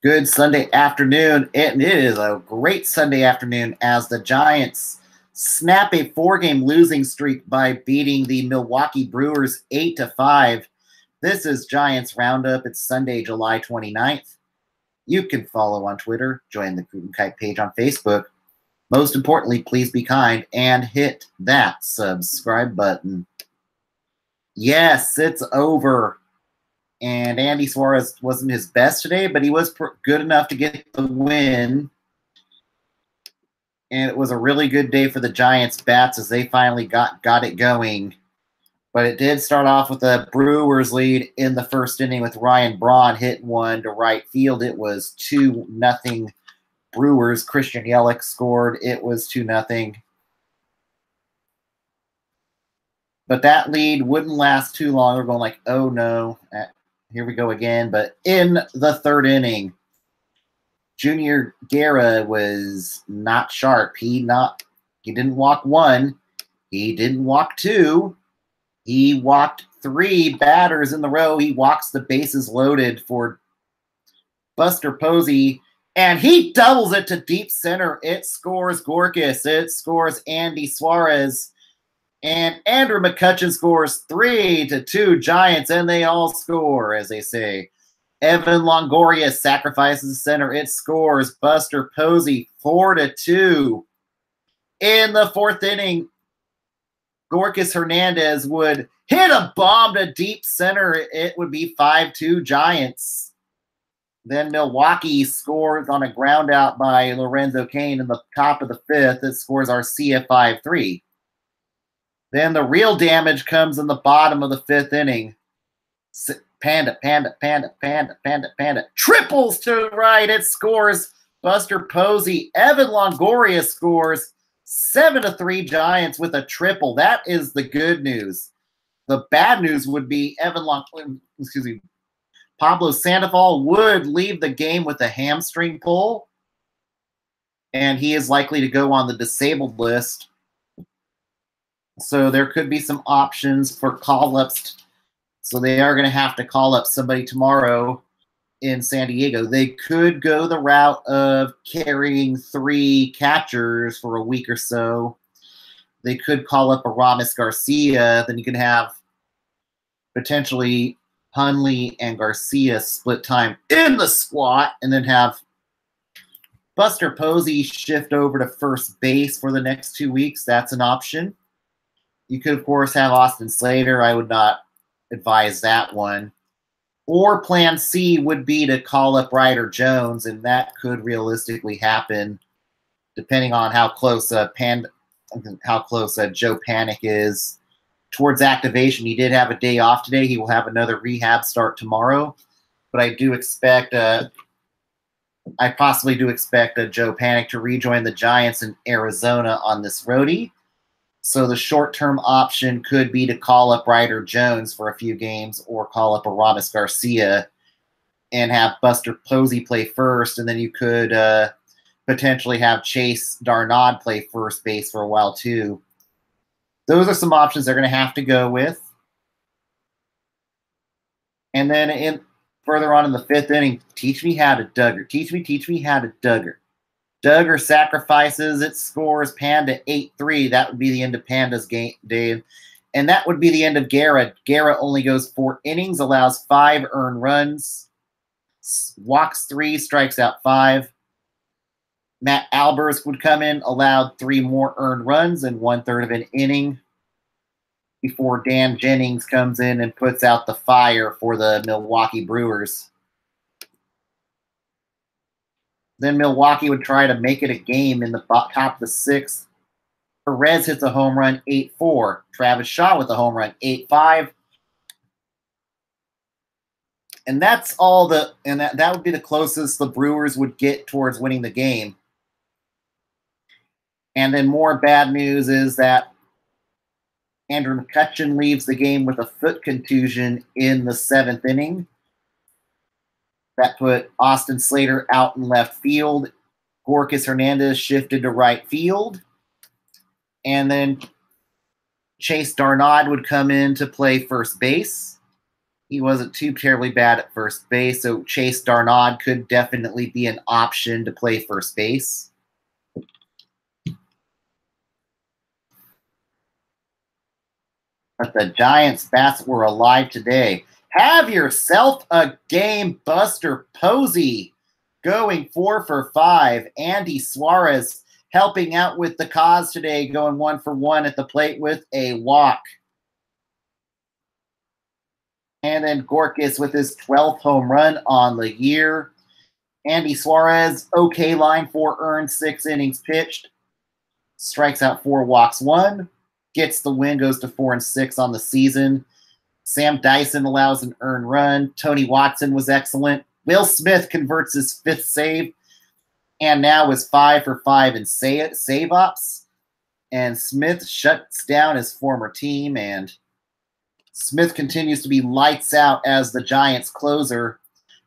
Good Sunday afternoon. It is a great Sunday afternoon as the Giants snap a 4-game losing streak by beating the Milwaukee Brewers 8-5. This is Giants Roundup. It's Sunday, July 29th. You can follow on Twitter, join the Coot and Kite page on Facebook. Most importantly, please be kind and hit that subscribe button. Yes, it's over. And Andy Suarez wasn't his best today, but he was good enough to get the win. And it was a really good day for the Giants bats as they finally got it going. But it did start off with a Brewers lead in the first inning with Ryan Braun hitting one to right field. It was 2-0 Brewers. Christian Yelich scored. It was 2-0. But that lead wouldn't last too long. We're going like, oh no. Here we go again. But in the third inning, Junior Guerra was not sharp. He didn't walk one. He didn't walk two. He walked 3 batters in the row. He walks the bases loaded for Buster Posey, and he doubles it to deep center. It scores Gorkis. It scores Andy Suarez. And Andrew McCutchen scores 3-2 Giants, and they all score, as they say. Evan Longoria sacrifices the center. It scores Buster Posey 4-2. In the fourth inning, Gorkis Hernandez would hit a bomb to deep center. It would be 5-2 Giants. Then Milwaukee scores on a ground out by Lorenzo Cain in the top of the fifth. It scores Arcia 5-3. Then the real damage comes in the bottom of the fifth inning. Panda. Triples to right. It scores Buster Posey. Evan Longoria scores 7-3 Giants with a triple. That is the good news. The bad news would be Pablo Sandoval would leave the game with a hamstring pull, and he is likely to go on the disabled list. So there could be some options for call-ups. So they are going to have to call up somebody tomorrow in San Diego. They could go the route of carrying 3 catchers for a week or so. They could call up Aramis Garcia. Then you can have potentially Hunley and Garcia split time in the squat, and then have Buster Posey shift over to first base for the next 2 weeks. That's an option. You could, of course, have Austin Slater. I would not advise that one. Or plan C would be to call up Ryder Jones, and that could realistically happen depending on how close Joe Panik is towards activation. He did have a day off today. He will have another rehab start tomorrow. But I do expect I possibly do expect Joe Panik to rejoin the Giants in Arizona on this roadie. So the short-term option could be to call up Ryder Jones for a few games, or call up Aramis Garcia and have Buster Posey play first, and then you could potentially have Chase Darnaud play first base for a while too. Those are some options they're going to have to go with. And then further on in the fifth inning, teach me how to Duggar. Teach me how to Duggar. Duggar sacrifices. It scores Panda 8-3. That would be the end of Panda's game, Dave. And that would be the end of Guerra. Guerra only goes 4 innings, allows 5 earned runs, walks 3, strikes out 5. Matt Albers would come in, allowed 3 more earned runs in 1/3 of an inning before Dan Jennings comes in and puts out the fire for the Milwaukee Brewers. Then Milwaukee would try to make it a game in the top of the 6th. Perez hits a home run 8-4. Travis Shaw with a home run 8-5. And that's all that would be the closest the Brewers would get towards winning the game. And then more bad news is that Andrew McCutchen leaves the game with a foot contusion in the 7th inning. That put Austin Slater out in left field. Gorkis Hernandez shifted to right field. And then Chase Darnaud would come in to play first base. He wasn't too terribly bad at first base, so Chase Darnaud could definitely be an option to play first base. But the Giants bats were alive today. Have yourself a game, Buster Posey, going 4 for 5. Andy Suarez helping out with the cause today, going 1 for 1 at the plate with a walk. And then Gorkis with his 12th home run on the year. Andy Suarez, okay line, 4 earned, 6 innings pitched. Strikes out 4, walks 1. Gets the win, goes to 4 and 6 on the season. Sam Dyson allows an earned run. Tony Watson was excellent. Will Smith converts his 5th save and now is 5 for 5 in save ops. And Smith shuts down his former team, and Smith continues to be lights out as the Giants closer.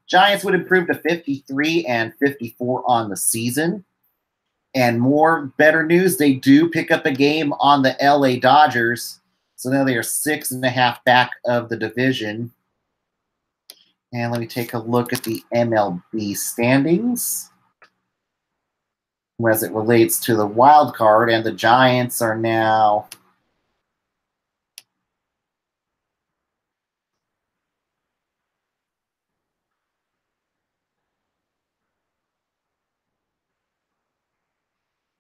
Giants would improve to 53 and 54 on the season. And more better news, they do pick up a game on the LA Dodgers. So now they are 6.5 back of the division. And let me take a look at the MLB standings as it relates to the wild card. And the Giants are now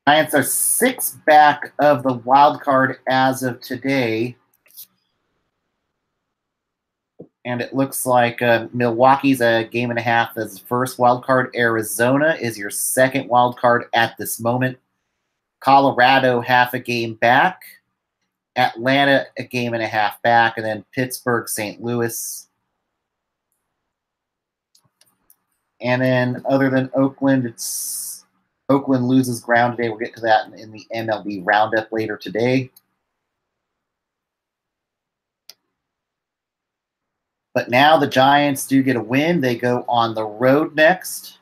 Giants are 6 back of the wild card as of today. And it looks like Milwaukee's a game and a half as first wild card. Arizona is your second wild card at this moment. Colorado half a game back. Atlanta a game and a half back. And then Pittsburgh, St. Louis. And then other than Oakland, Oakland loses ground today. We'll get to that in the MLB Roundup later today. But now the Giants do get a win. They go on the road next.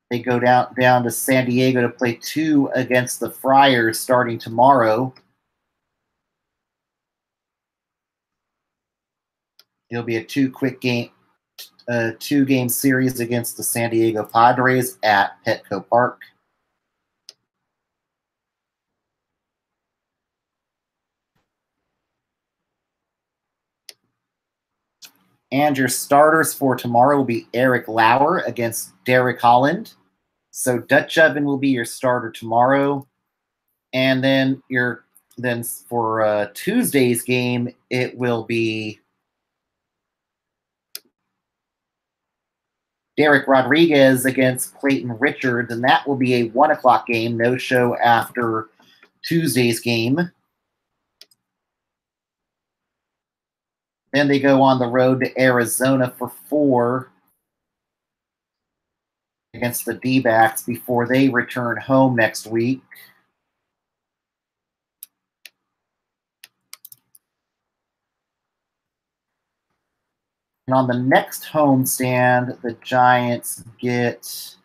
They go down to San Diego to play 2 against the Friars starting tomorrow. It'll be a 2-game series against the San Diego Padres at Petco Park. And your starters for tomorrow will be Eric Lauer against Derek Holland. So Dutch Oven will be your starter tomorrow. And then for Tuesday's game, it will be Derek Rodriguez against Clayton Richards, and that will be a 1 o'clock game, no show after Tuesday's game. Then they go on the road to Arizona for 4 against the D-backs before they return home next week. And on the next homestand, the Giants get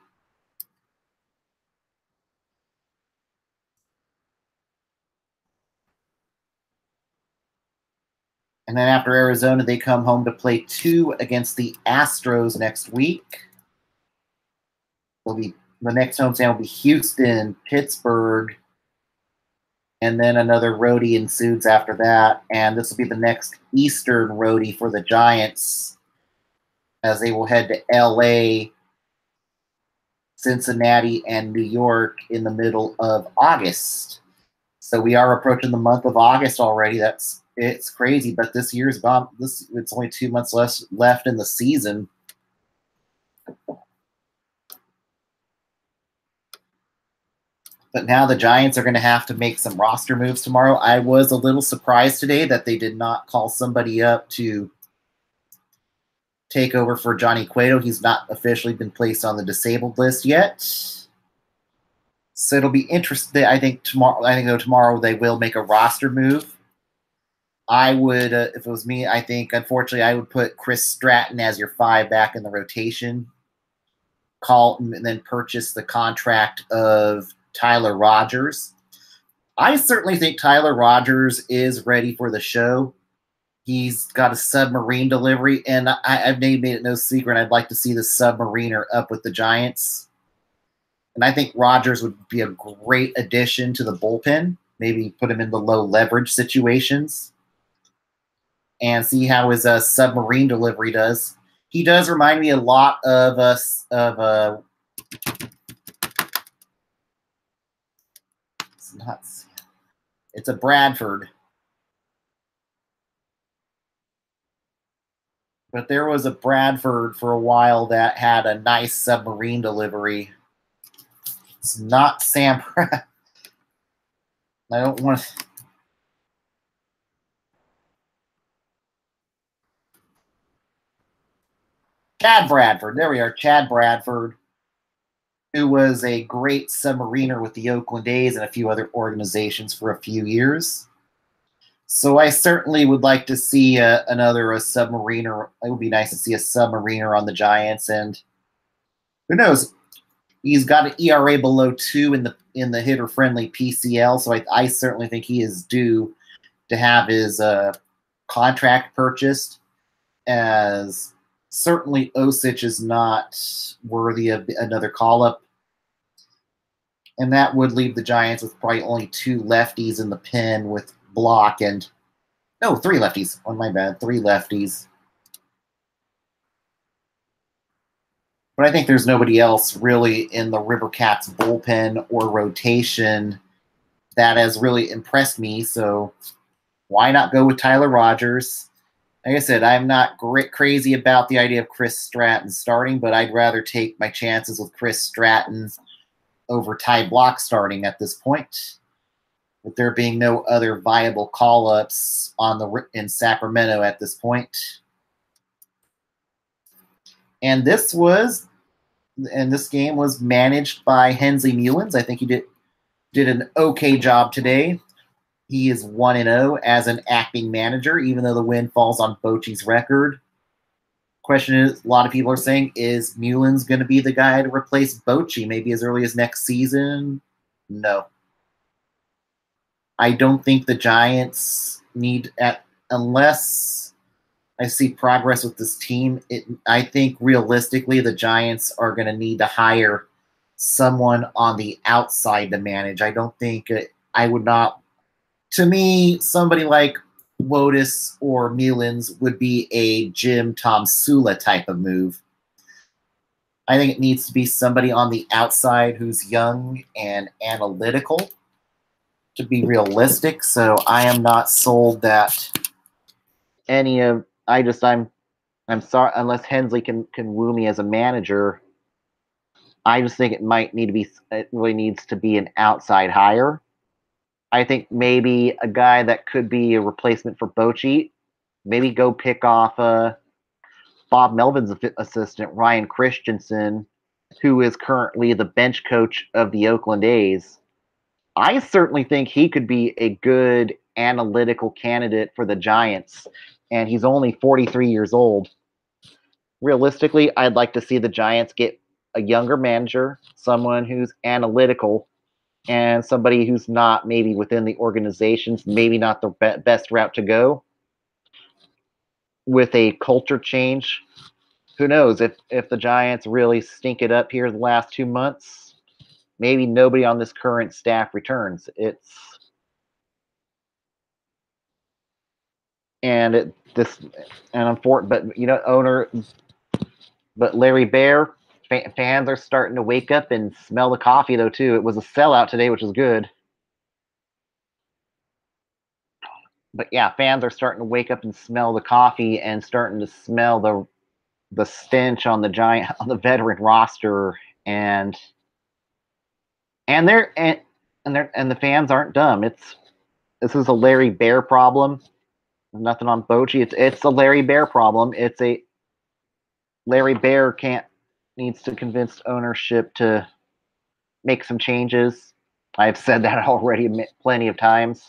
and then after Arizona, they come home to play 2 against the Astros next week. The next homestand will be Houston, Pittsburgh, and then another roadie ensues after that. And this will be the next Eastern roadie for the Giants as they will head to LA, Cincinnati, and New York in the middle of August. So we are approaching the month of August already. It's crazy, but this year's gone. It's only 2 months left in the season. But now the Giants are going to have to make some roster moves tomorrow. I was a little surprised today that they did not call somebody up to take over for Johnny Cueto. He's not officially been placed on the disabled list yet. So it'll be interesting. I think tomorrow they will make a roster move. I would, if it was me, I think, unfortunately, I would put Chris Stratton as your 5 back in the rotation. Call and then purchase the contract of Tyler Rogers. I certainly think Tyler Rogers is ready for the show. He's got a submarine delivery, and I've made it no secret. I'd like to see the submariner up with the Giants. And I think Rogers would be a great addition to the bullpen. Maybe put him in the low leverage situations and see how his submarine delivery does. He does remind me a lot of us it's a Bradford. But there was a Bradford for a while that had a nice submarine delivery. It's not Sam Pratt. I don't want to. Chad Bradford. There we are. Chad Bradford, who was a great submariner with the Oakland A's and a few other organizations for a few years. So I certainly would like to see another submariner. It would be nice to see a submariner on the Giants. And who knows? He's got an ERA below 2 in the hitter-friendly PCL, so I certainly think he is due to have his contract purchased, as certainly Osich is not worthy of another call-up. And that would leave the Giants with probably only 2 lefties in the pen with Block and – no, 3 lefties. Oh, my bad. 3 lefties. But I think there's nobody else really in the River Cats bullpen or rotation that has really impressed me. So why not go with Tyler Rogers? Like I said, I'm not crazy about the idea of Chris Stratton starting, but I'd rather take my chances with Chris Stratton over Ty Block starting at this point, with there being no other viable call-ups in Sacramento at this point. And this game was managed by Hensley Mullins. I think he did an okay job today. He is 1-0 as an acting manager, even though the win falls on Bochy's record. Question is, a lot of people are saying, is Mullins going to be the guy to replace Bochy maybe as early as next season? No. I don't think the Giants need, unless I see progress with this team, I think realistically the Giants are going to need to hire someone on the outside to manage. I don't think I would not. To me, somebody like Wotus or Mullins would be a Jim Tom Sula type of move. I think it needs to be somebody on the outside who's young and analytical to be realistic. So I am not sold that any of I'm sorry, unless Hensley can woo me as a manager. I just think it really needs to be an outside hire. I think maybe a guy that could be a replacement for Bochy, maybe go pick off Bob Melvin's assistant, Ryan Christensen, who is currently the bench coach of the Oakland A's. I certainly think he could be a good analytical candidate for the Giants, and he's only 43 years old. Realistically, I'd like to see the Giants get a younger manager, someone who's analytical, and somebody who's not maybe within the organizations, maybe not the best route to go. With a culture change, who knows, if the Giants really stink it up here the last 2 months, maybe nobody on this current staff returns. But Larry Bear, fans are starting to wake up and smell the coffee though too. It was a sellout today, which is good. But yeah, fans are starting to wake up and smell the coffee and starting to smell the stench on the veteran roster, and the fans aren't dumb. This is a Larry Bear problem. Nothing on Bochy. It's a Larry Bear problem. It's a Larry Bear needs to convince ownership to make some changes. I've said that already plenty of times.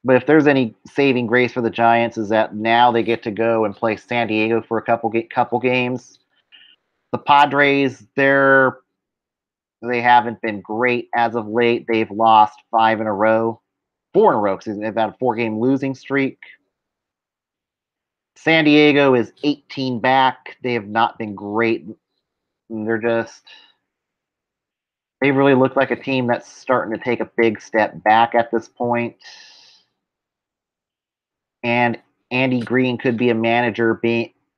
But if there's any saving grace for the Giants, is that now they get to go and play San Diego for a couple games. The Padres, they haven't been great as of late. They've lost 5 in a row. 4 in a row because they've got a 4-game losing streak. San Diego is 18 back. They have not been great. They really look like a team that's starting to take a big step back at this point. And Andy Green could be a manager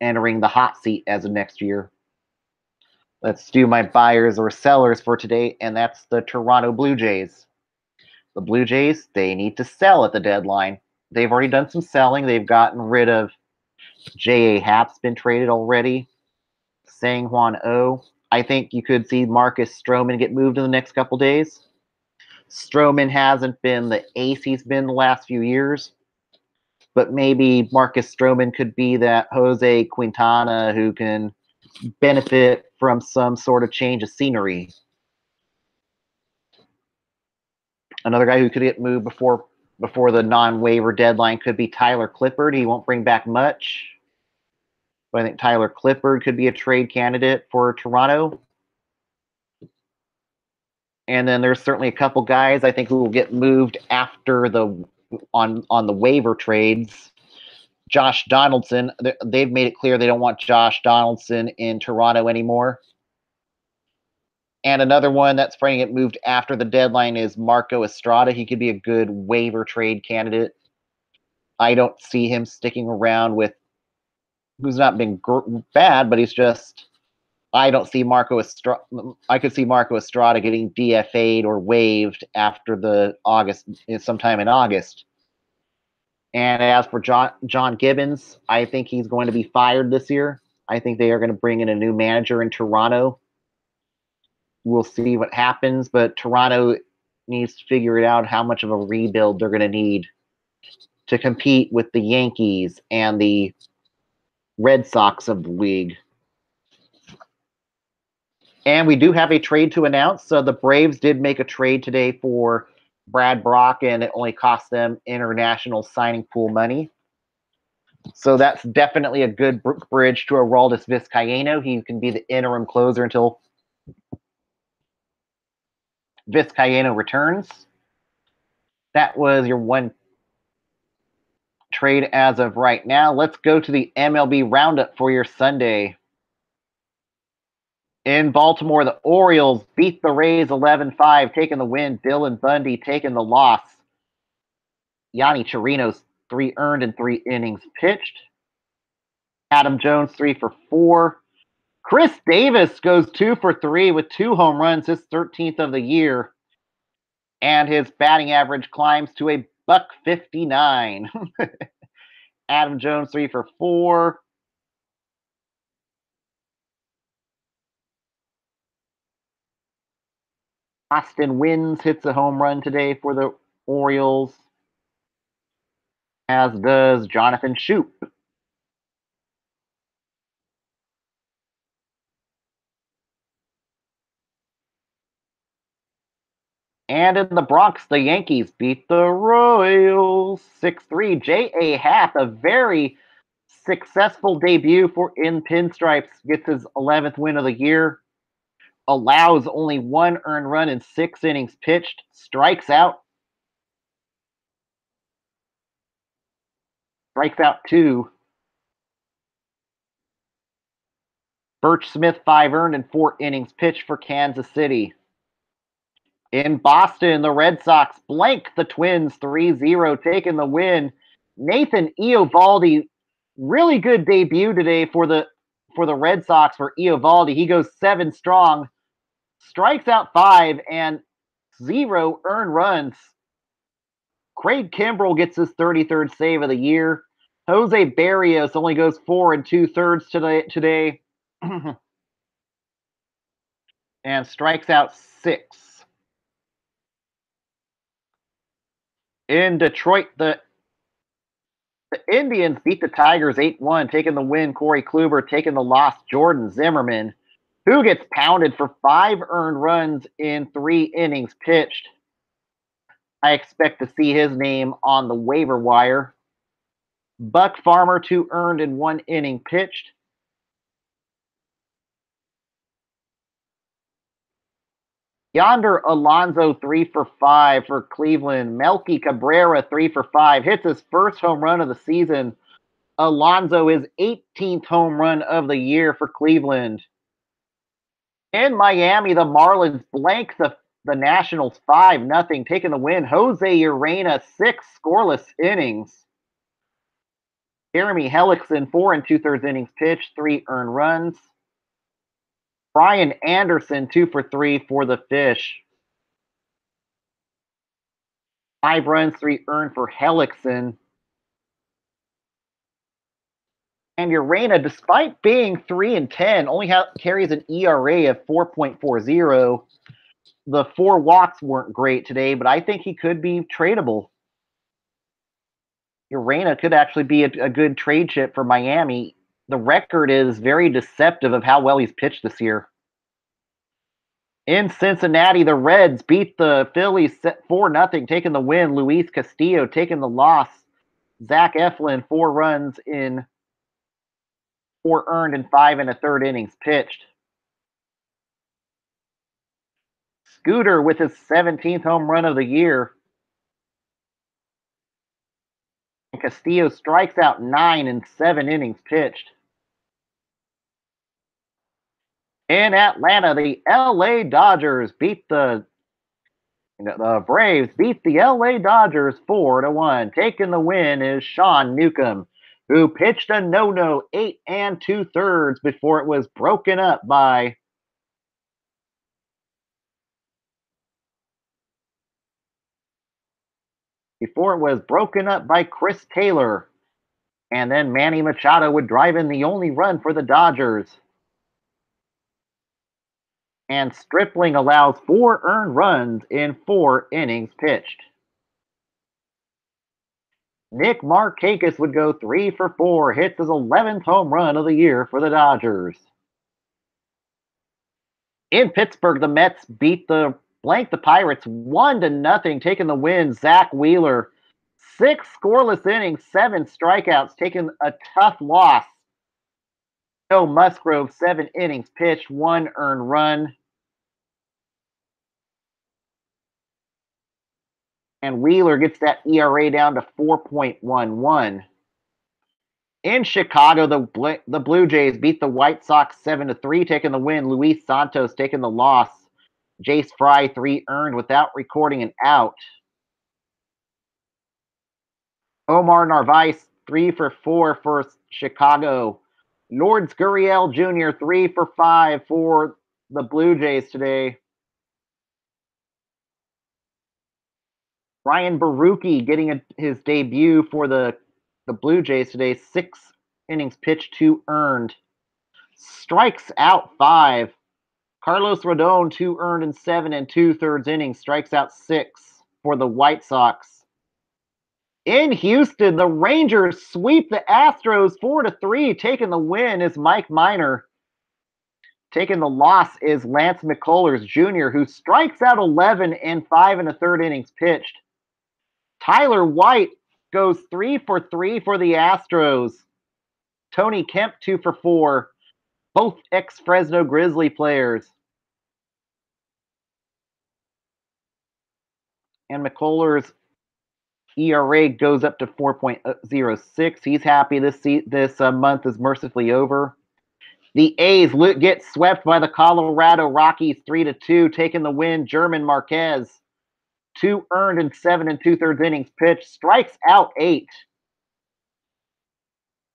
entering the hot seat as of next year. Let's do my buyers or sellers for today, and that's the Toronto Blue Jays. The Blue Jays, they need to sell at the deadline. They've already done some selling. They've gotten rid of J.A. Happ's been traded already. Sang Hwan Oh. I think you could see Marcus Stroman get moved in the next couple days. Stroman hasn't been the ace he's been the last few years, but maybe Marcus Stroman could be that Jose Quintana who can benefit from some sort of change of scenery. Another guy who could get moved before the non-waiver deadline could be Tyler Clippard. He won't bring back much, but I think Tyler Clippard could be a trade candidate for Toronto. And then there's certainly a couple guys I think who will get moved after on the waiver trades. Josh Donaldson, they've made it clear they don't want Josh Donaldson in Toronto anymore. And another one that's probably get moved after the deadline is Marco Estrada. He could be a good waiver trade candidate. I don't see him sticking around with who's not been bad, but he's just. I don't see Marco Estrada. I could see Marco Estrada getting DFA'd or waived after sometime in August. And as for John Gibbons, I think he's going to be fired this year. I think they are going to bring in a new manager in Toronto. We'll see what happens, but Toronto needs to figure it out how much of a rebuild they're going to need to compete with the Yankees and the Red Sox of the league. And we do have a trade to announce. So the Braves did make a trade today for Brad Brock, and it only cost them international signing pool money. So that's definitely a good bridge to Aroldis Vizcaino. He can be the interim closer until Vizcaino returns. That was your one trade as of right now. Let's go to the MLB Roundup for your Sunday. In Baltimore, the Orioles beat the Rays 11-5, taking the win. Dylan Bundy taking the loss. Yanni Chirinos 3 earned in 3 innings pitched. Adam Jones 3 for 4. Chris Davis goes 2 for 3 with 2 home runs, his 13th of the year. And his batting average climbs to a .159. Adam Jones 3 for 4. Austin Wynns hits a home run today for the Orioles, as does Jonathan Shoup. And in the Bronx, the Yankees beat the Royals 6-3. J.A. Happ, a very successful debut in pinstripes, gets his 11th win of the year, allows only 1 earned run in 6 innings pitched, strikes out 2. Birch Smith 5 earned in 4 innings pitched for Kansas City. In Boston, the Red Sox blank the Twins 3-0, taking the win. Nathan Eovaldi, really good debut today for the Red Sox for Eovaldi. He goes 7 strong, strikes out 5, and 0 earned runs. Craig Kimbrell gets his 33rd save of the year. Jose Barrios only goes 4 2/3 today and strikes out 6. In Detroit, the Indians beat the Tigers 8-1, taking the win. Corey Kluber taking the loss. Jordan Zimmerman, who gets pounded for 5 earned runs in 3 innings pitched. I expect to see his name on the waiver wire. Buck Farmer 2 earned in 1 inning pitched. Yonder Alonso 3-for-5 for Cleveland. Melky Cabrera 3-for-5 hits his first home run of the season. Alonso is 18th home run of the year for Cleveland. In Miami, the Marlins blank the Nationals 5-0, taking the win. Jose Urena 6 scoreless innings. Jeremy Hellickson 4 2/3 innings pitched, 3 earned runs. Brian Anderson 2-for-3 for the Fish. 5 runs, 3 earned for Hellickson. And Urena, despite being 3-10, only carries an ERA of 4.40. The 4 walks weren't great today, but I think he could be tradable. Urena could actually be a good trade chip for Miami. The record is very deceptive of how well he's pitched this year. In Cincinnati, the Reds beat the Phillies 4-0, taking the win. Luis Castillo taking the loss. Zach Eflin, 4 runs in 4 earned and 5 1/3 innings pitched. Scooter with his 17th home run of the year. And Castillo strikes out 9 in 7 innings pitched. In Atlanta, the LA Dodgers beat the Braves beat the LA Dodgers 4-1. Taking the win is Sean Newcomb, who pitched a no-no 8 2/3 before it was broken up by Chris Taylor. And then Manny Machado would drive in the only run for the Dodgers. And Stripling allows 4 earned runs in 4 innings pitched. Nick Markakis would go 3-for-4, hits his 11th home run of the year for the Dodgers. In Pittsburgh, the Mets beat the Pirates 1-0, taking the win. Zach Wheeler, 6 scoreless innings, 7 strikeouts, taking a tough loss. Joe Musgrove, 7 innings pitched, 1 earned run. And Wheeler gets that ERA down to 4.11. In Chicago, the Blue Jays beat the White Sox 7-3, taking the win. Luis Santos taking the loss. Jace Fry, 3 earned without recording an out. Omar Narvaez, 3-for-4 for Chicago. Lourdes Gurriel Jr., 3-for-5 for the Blue Jays today. Ryan Baruki getting his debut for the Blue Jays today. 6 innings pitched, 2 earned. Strikes out 5. Carlos Rodon, 2 earned in 7 2/3 innings. Strikes out 6 for the White Sox. In Houston, the Rangers sweep the Astros 4-3. Taking the win is Mike Minor. Taking the loss is Lance McCullers Jr., who strikes out 11 in 5 1/3 innings pitched. Tyler White goes 3-for-3 for the Astros. Tony Kemp 2-for-4, both ex-Fresno Grizzly players. And McCullers' ERA goes up to 4.06. He's happy this month is mercifully over. The A's get swept by the Colorado Rockies 3-2, taking the win. German Marquez, 2 earned in 7 2/3 innings pitched, strikes out 8.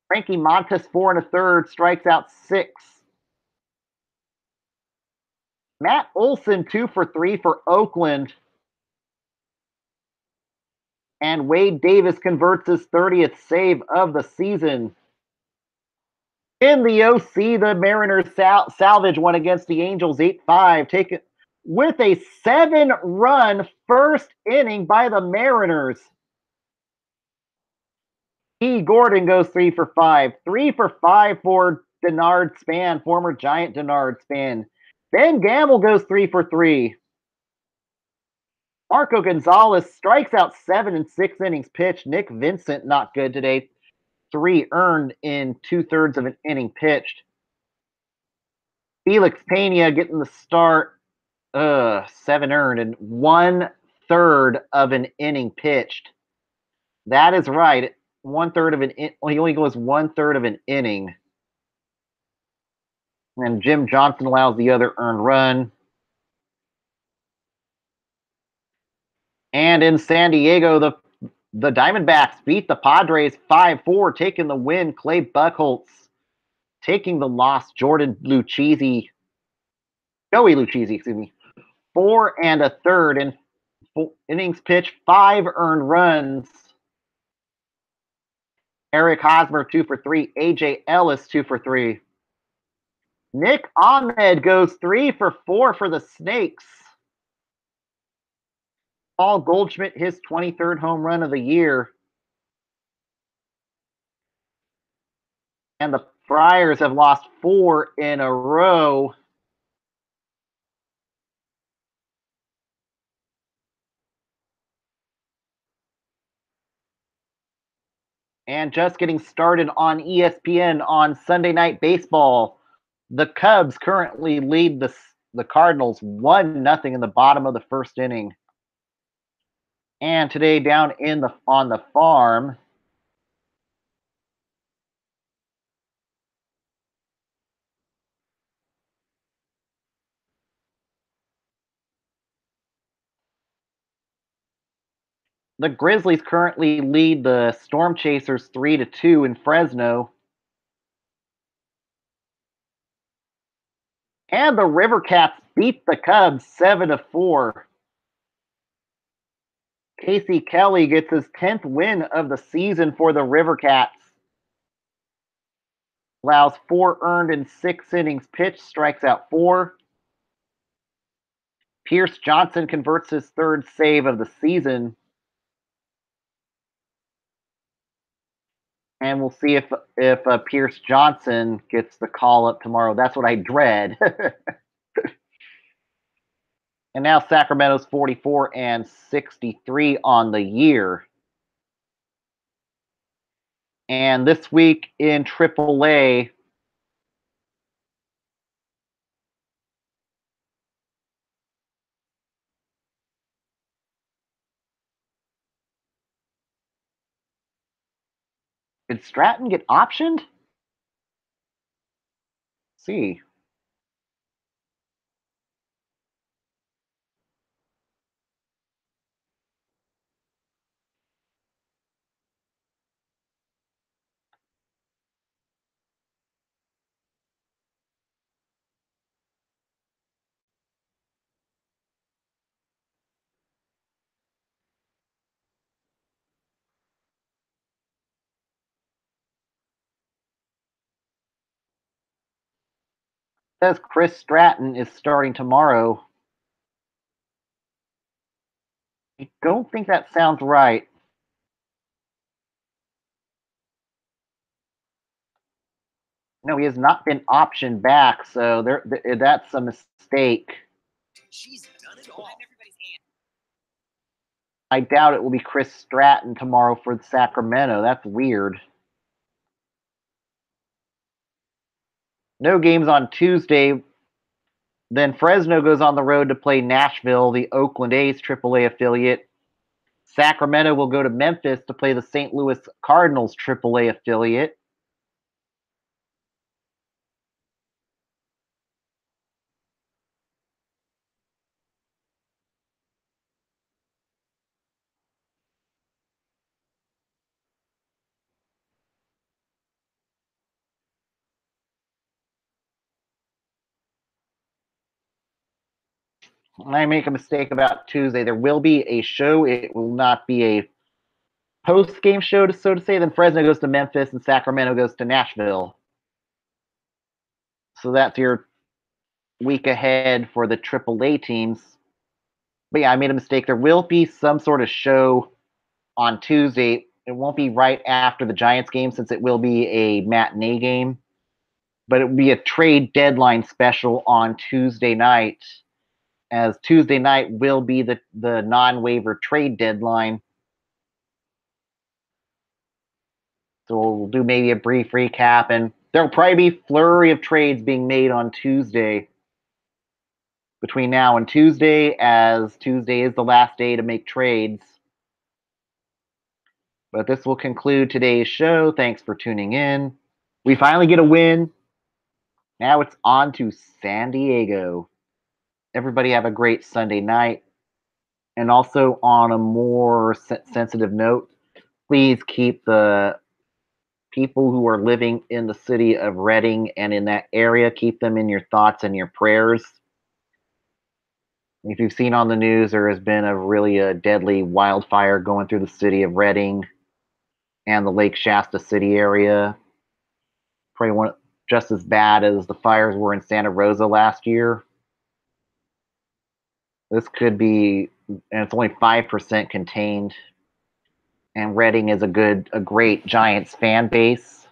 Frankie Montas, 4 1/3, strikes out 6. Matt Olson, 2-for-3 for Oakland. And Wade Davis converts his 30th save of the season. In the OC, the Mariners salvage one against the Angels 8-5, taken with a 7-run first inning by the Mariners. E. Gordon goes 3-for-5. 3-for-5 for Denard Span, former Giant Denard Span. Ben Gamble goes 3-for-3. Marco Gonzalez strikes out 7 in 6 innings pitched. Nick Vincent not good today. 3 earned in 2/3 of an inning pitched. Felix Pena getting the start 7 earned and 1/3 of an inning pitched. That is right. 1/3 of an he only goes 1/3 of an inning. And Jim Johnson allows the other earned run. And in San Diego, the Diamondbacks beat the Padres 5-4, taking the win. Clay Buchholz taking the loss. Joey Lucchesi, 4 1/3 in innings pitched, 5 earned runs. Eric Hosmer 2 for 3. AJ Ellis 2 for 3. Nick Ahmed goes 3 for 4 for the Snakes. Paul Goldschmidt, his 23rd home run of the year. And the Friars have lost 4 in a row. And just getting started on ESPN on Sunday Night Baseball. The Cubs currently lead the Cardinals 1-0 in the bottom of the first inning. And today down on the farm, the Grizzlies currently lead the Storm Chasers 3-2 in Fresno. And the River Cats beat the Cubs 7-4. Casey Kelly gets his 10th win of the season for the River Cats. Allows 4 earned in 6 innings pitched, strikes out 4. Pierce Johnson converts his 3rd save of the season. And we'll see if Pierce Johnson gets the call up tomorrow. That's what I dread. And now Sacramento's 44-63 on the year. And this week in AAA, did Stratton get optioned? Let's see. It says Chris Stratton is starting tomorrow. I don't think that sounds right. No, he has not been optioned back, so that's a mistake. She's done it all. I doubt it will be Chris Stratton tomorrow for Sacramento. That's weird. No games on Tuesday. Then Fresno goes on the road to play Nashville, the Oakland A's AAA affiliate. Sacramento will go to Memphis to play the St. Louis Cardinals AAA affiliate. I make a mistake about Tuesday. There will be a show. It will not be a post-game show, so to say. Then Fresno goes to Memphis and Sacramento goes to Nashville. So that's your week ahead for the AAA teams. But yeah, I made a mistake. There will be some sort of show on Tuesday. It won't be right after the Giants game since it will be a matinee game. But it will be a trade deadline special on Tuesday night, as Tuesday night will be the non-waiver trade deadline. So we'll do maybe a brief recap, and there'll probably be a flurry of trades being made on Tuesday. between now and Tuesday, as Tuesday is the last day to make trades. But this will conclude today's show. Thanks for tuning in. We finally get a win. Now it's on to San Diego. Everybody have a great Sunday night. And also, on a more sensitive note, please keep the people who are living in the city of Reading and in that area, keep them in your thoughts and your prayers. If you've seen on the news, there has been a deadly wildfire going through the city of Reading and the Lake Shasta city area. Probably just as bad as the fires were in Santa Rosa last year. This could be, and it's only 5% contained. And Reading is a great Giants fan base.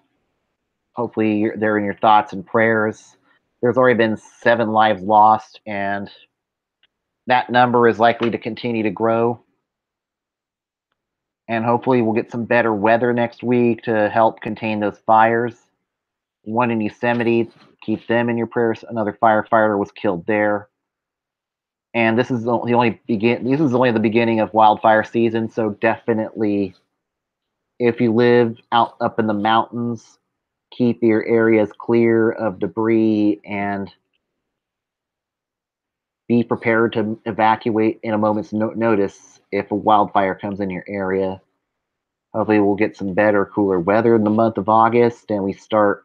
Hopefully they're in your thoughts and prayers. There's already been 7 lives lost, and that number is likely to continue to grow. And hopefully we'll get some better weather next week to help contain those fires. One in Yosemite, keep them in your prayers. Another firefighter was killed there. And this is only the beginning of wildfire season, so definitely, if you live up in the mountains, keep your areas clear of debris and be prepared to evacuate in a moment's notice if a wildfire comes in your area. Hopefully we'll get some better, cooler weather in the month of August, and we start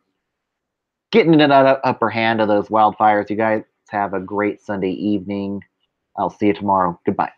getting into that upper hand of those wildfires. You guys have a great Sunday evening. I'll see you tomorrow. Goodbye.